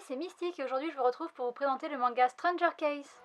c'est Mystique et aujourd'hui je vous retrouve pour vous présenter le manga Stranger Case.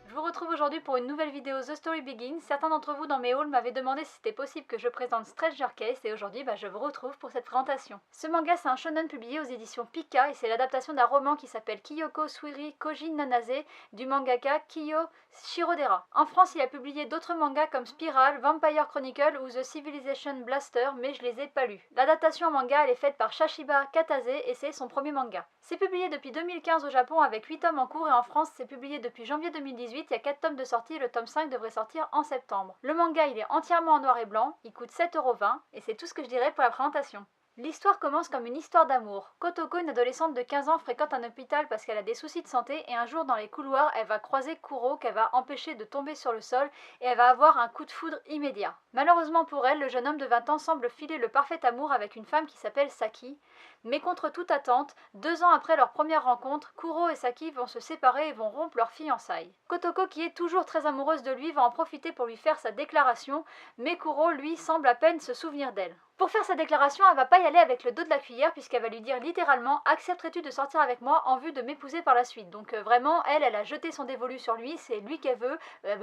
Je vous retrouve aujourd'hui pour une nouvelle vidéo The Story Begins. Certains d'entre vous dans mes hauls m'avaient demandé si c'était possible que je présente Stranger Case et aujourd'hui je vous retrouve pour cette présentation. Ce manga c'est un shonen publié aux éditions Pika et c'est l'adaptation d'un roman qui s'appelle Kyoko Suiri Koji Nanase du mangaka Kiyo Shirodera. En France il a publié d'autres mangas comme Spiral, Vampire Chronicle ou The Civilization Blaster mais je les ai pas lus. L'adaptation en manga elle est faite par Shashiba Katase et c'est son premier manga. C'est publié depuis 2015 au Japon avec 8 tomes en cours et en France c'est publié depuis janvier 2018. Il y a 4 tomes de sortie et le tome 5 devrait sortir en septembre. Le manga il est entièrement en noir et blanc, il coûte 7,20€ et c'est tout ce que je dirais pour la présentation. L'histoire commence comme une histoire d'amour. Kotoko, une adolescente de 15 ans, fréquente un hôpital parce qu'elle a des soucis de santé et un jour dans les couloirs, elle va croiser Kuro qu'elle va empêcher de tomber sur le sol et elle va avoir un coup de foudre immédiat. Malheureusement pour elle, le jeune homme de 20 ans semble filer le parfait amour avec une femme qui s'appelle Saki. Mais contre toute attente, 2 ans après leur première rencontre, Kuro et Saki vont se séparer et vont rompre leur fiançailles. Kotoko, qui est toujours très amoureuse de lui, va en profiter pour lui faire sa déclaration, mais Kuro, lui, semble à peine se souvenir d'elle. Pour faire sa déclaration, elle va pas y aller avec le dos de la cuillère puisqu'elle va lui dire littéralement « Accepterais-tu de sortir avec moi en vue de m'épouser par la suite ?» Donc vraiment, elle a jeté son dévolu sur lui, c'est lui qu'elle veut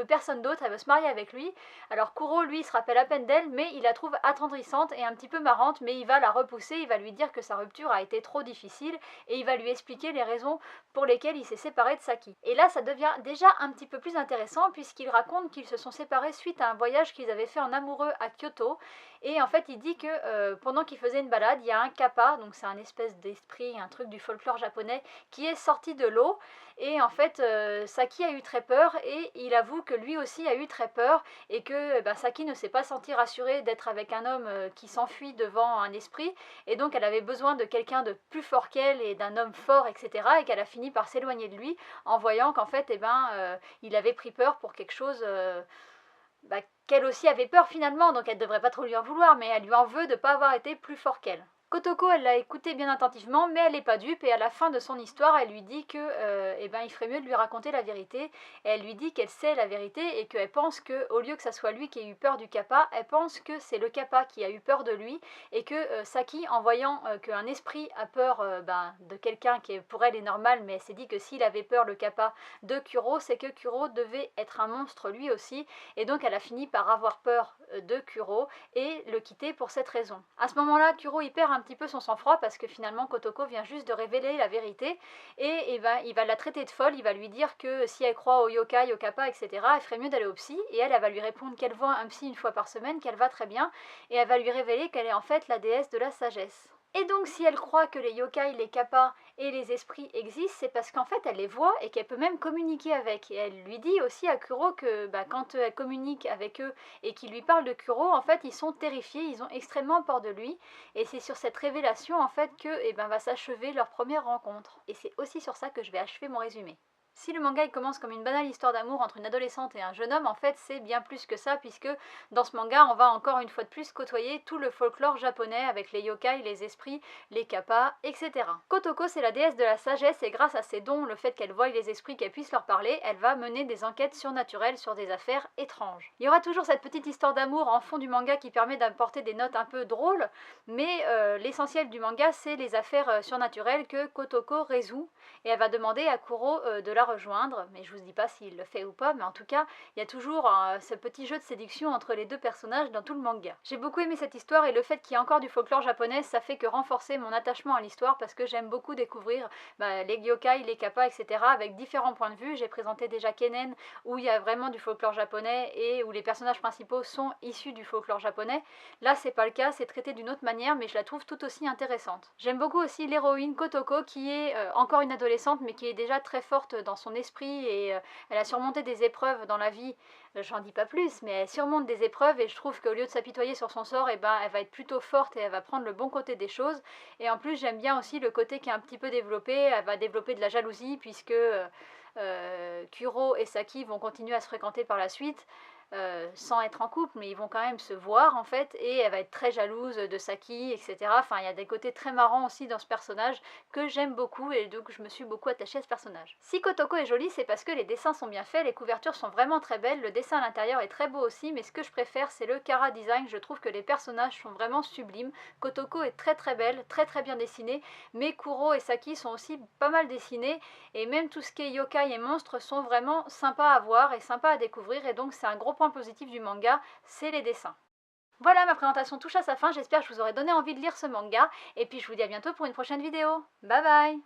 personne d'autre, elle veut se marier avec lui. Alors Kuro, lui, se rappelle à peine d'elle, mais il la trouve attendrissante et un petit peu marrante, mais il va la repousser, il va lui dire que sa rupture a été trop difficile et il va lui expliquer les raisons pour lesquelles il s'est séparé de Saki. Et là, ça devient déjà un petit peu plus intéressant puisqu'il raconte qu'ils se sont séparés suite à un voyage qu'ils avaient fait en amoureux à Kyoto. Et en fait, il dit que pendant qu'il faisait une balade, il y a un kappa, donc c'est un espèce d'esprit, un truc du folklore japonais, qui est sorti de l'eau. Et en fait, Saki a eu très peur et il avoue que lui aussi a eu très peur et que Saki ne s'est pas sentie rassurée d'être avec un homme qui s'enfuit devant un esprit. Et donc, elle avait besoin de quelqu'un de plus fort qu'elle et d'un homme fort, etc. Et qu'elle a fini par s'éloigner de lui en voyant qu'en fait, il avait pris peur pour quelque chose... qu'elle aussi avait peur finalement, donc elle devrait pas trop lui en vouloir, mais elle lui en veut de pas avoir été plus fort qu'elle. Kotoko, elle l'a écouté bien attentivement, mais elle n'est pas dupe, et à la fin de son histoire, elle lui dit que il ferait mieux de lui raconter la vérité, et elle lui dit qu'elle sait la vérité, et qu'elle pense qu'au lieu que ça soit lui qui ait eu peur du kappa, elle pense que c'est le kappa qui a eu peur de lui, et que Saki, en voyant qu'un esprit a peur de quelqu'un qui pour elle est normal, mais elle s'est dit que s'il avait peur, le kappa, de Kuro, c'est que Kuro devait être un monstre lui aussi, et donc elle a fini par avoir peur de Kuro, et le quitter pour cette raison. À ce moment-là, Kuro il perd un petit peu son sang-froid parce que finalement Kotoko vient juste de révéler la vérité et il va la traiter de folle, il va lui dire que si elle croit au yokai, au kappa, etc., elle ferait mieux d'aller au psy et elle va lui répondre qu'elle voit un psy une fois par semaine, qu'elle va très bien et elle va lui révéler qu'elle est en fait la déesse de la sagesse. Et donc si elle croit que les yokai, les kappas et les esprits existent, c'est parce qu'en fait elle les voit et qu'elle peut même communiquer avec. Et elle lui dit aussi à Kuro que quand elle communique avec eux et qu'ils lui parlent de Kuro, en fait ils sont terrifiés, ils ont extrêmement peur de lui. Et c'est sur cette révélation en fait que va s'achever leur première rencontre. Et c'est aussi sur ça que je vais achever mon résumé. Si le manga il commence comme une banale histoire d'amour entre une adolescente et un jeune homme, en fait c'est bien plus que ça puisque dans ce manga on va encore une fois de plus côtoyer tout le folklore japonais avec les yokai, les esprits, les kappas, etc. Kotoko c'est la déesse de la sagesse et grâce à ses dons, le fait qu'elle voie les esprits, qu'elle puisse leur parler, elle va mener des enquêtes surnaturelles sur des affaires étranges. Il y aura toujours cette petite histoire d'amour en fond du manga qui permet d'apporter des notes un peu drôles, mais l'essentiel du manga c'est les affaires surnaturelles que Kotoko résout et elle va demander à Kuro de la rejoindre, mais je vous dis pas s'il le fait ou pas, mais en tout cas, il y a toujours ce petit jeu de séduction entre les deux personnages dans tout le manga. J'ai beaucoup aimé cette histoire et le fait qu'il y ait encore du folklore japonais, ça fait que renforcer mon attachement à l'histoire parce que j'aime beaucoup découvrir les yokai, les kappas, etc. avec différents points de vue. J'ai présenté déjà Kennen où il y a vraiment du folklore japonais et où les personnages principaux sont issus du folklore japonais. Là, c'est pas le cas, c'est traité d'une autre manière, mais je la trouve tout aussi intéressante. J'aime beaucoup aussi l'héroïne Kotoko qui est encore une adolescente mais qui est déjà très forte dans son esprit et elle a surmonté des épreuves dans la vie, j'en dis pas plus, mais elle surmonte des épreuves et je trouve qu'au lieu de s'apitoyer sur son sort, elle va être plutôt forte et elle va prendre le bon côté des choses. Et en plus j'aime bien aussi le côté qui est un petit peu développé, elle va développer de la jalousie puisque Kuro et Saki vont continuer à se fréquenter par la suite. sans être en couple, mais ils vont quand même se voir en fait, et elle va être très jalouse de Saki, etc. Enfin, il y a des côtés très marrants aussi dans ce personnage que j'aime beaucoup, et donc je me suis beaucoup attachée à ce personnage. Si Kotoko est jolie, c'est parce que les dessins sont bien faits, les couvertures sont vraiment très belles, le dessin à l'intérieur est très beau aussi, mais ce que je préfère c'est le chara design. Je trouve que les personnages sont vraiment sublimes. Kotoko est très belle, très bien dessinée, mais Kuro et Saki sont aussi pas mal dessinés, et même tout ce qui est yokai et monstres sont vraiment sympas à voir et sympas à découvrir, et donc c'est un gros point positif du manga, c'est les dessins. Voilà, ma présentation touche à sa fin, j'espère que je vous aurai donné envie de lire ce manga, et puis je vous dis à bientôt pour une prochaine vidéo. Bye bye!